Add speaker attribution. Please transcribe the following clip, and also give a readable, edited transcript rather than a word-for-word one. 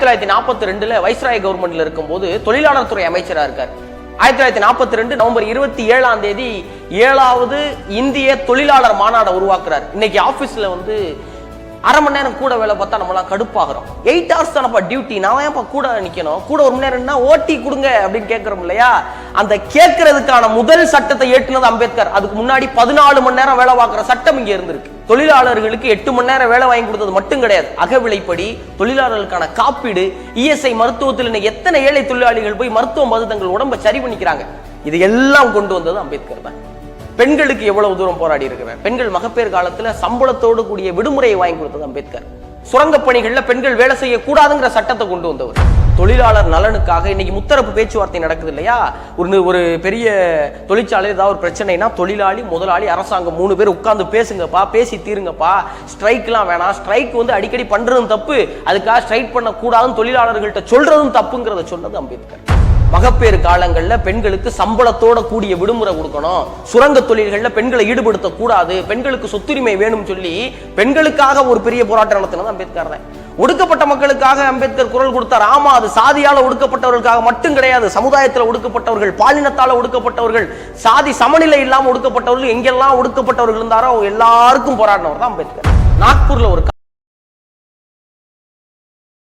Speaker 1: 1942 viceroy கவர்மெண்ட்ல இருக்கும்போது தொழிலாளர் துறை அமைச்சரா இருக்கார். 1942 நவம்பர் 27 7வது இந்திய தொழிலாளர் மாநாடு உருவாக்குறார். இன்னைக்கு ஆபீஸ்ல அரை மணி நேரம் கூட வேலை பார்த்தா நம்மளாம் கடுப்பாகிறோம். 8 hours தானப்பா டியூட்டி, நான் ஏன்ப்பா கூட நிக்கணும், கூட 1 மணி நேரம்னா ஓட்டி கொடுங்க அப்படின்னு கேட்கிறோம் இல்லையா? அந்த கேட்கறதுக்கான முதல் சட்டத்தை ஏற்றுனது அம்பேத்கர். அதுக்கு முன்னாடி 14 மணி நேரம் வேலை பார்க்கிற சட்டம் இங்க இருந்திருக்கு. தொழிலாளர்களுக்கு 8 மணி நேரம் வேலை வாங்கி கொடுத்தது மட்டும் கிடையாது, அகவிலைப்படி, தொழிலாளர்களுக்கான காப்பீடு, இஎஸ்ஐ மருத்துவத்தில் இன்னைக்கு எத்தனை ஏழை தொழிலாளிகள் போய் மருத்துவம் பார்த்து தங்கள் உடம்பை சரி பண்ணிக்கிறாங்க. இது எல்லாம் கொண்டு வந்தது அம்பேத்கர் தான். பெண்களுக்கு எவ்வளவு தூரம் போராடி இருக்கிறார். பெண்கள் மகப்பேறு காலத்துல சம்பளத்தோடு கூடிய விடுமுறையை வாங்கி கொடுத்தது அம்பேத்கர். சுரங்க பணிகள்ல பெண்கள் வேலை செய்யக்கூடாதுங்கிற சட்டத்தை கொண்டு வந்தவர். தொழிலாளர் நலனுக்காக இன்னைக்கு முத்தரப்பு பேச்சுவார்த்தை நடக்குது இல்லையா? ஒரு பெரிய தொழிற்சாலை ஏதாவது ஒரு பிரச்சனைனா தொழிலாளி, முதலாளி, அரசாங்கம் 3 பேர் உட்கார்ந்து பேசுங்கப்பா, பேசி தீருங்கப்பா, ஸ்ட்ரைக்லாம் வேணாம், ஸ்ட்ரைக் அடிக்கடி பண்றதும் தப்பு, அதுக்காக ஸ்ட்ரைக் பண்ண கூடாதுன்னு தொழிலாளர்கள்ட்ட சொல்றதும் தப்புங்கிறத சொன்னது அம்பேத்கர். மகப்பேறு காலங்கள்ல பெண்களுக்கு சம்பளத்தோட கூடிய விடுமுறை கொடுக்கணும், சுரங்க தொழில்கள்ல பெண்களை ஈடுபடுத்த கூடாது, பெண்களுக்கு சொத்துரிமை வேணும் சொல்லி பெண்களுக்காக ஒரு பெரிய போராட்டம் நடத்தினது அம்பேத்கர் தான். ஒடுக்கப்பட்ட மக்களுக்காக அம்பேத்கர் குரல் கொடுத்தார். ஆமா, அது சாதியால ஒடுக்கப்பட்டவர்களுக்காக மட்டும் கிடையாது, சமுதாயத்தில் ஒடுக்கப்பட்டவர்கள், பாலினத்தால ஒடுக்கப்பட்டவர்கள், சாதி சமநிலை இல்லாம ஒடுக்கப்பட்டவர்கள், எங்கெல்லாம் ஒடுக்கப்பட்டவர்கள் இருந்தாரோ எல்லாருக்கும் போராடினவர் தான் அம்பேத்கர். நாக்பூர்ல ஒரு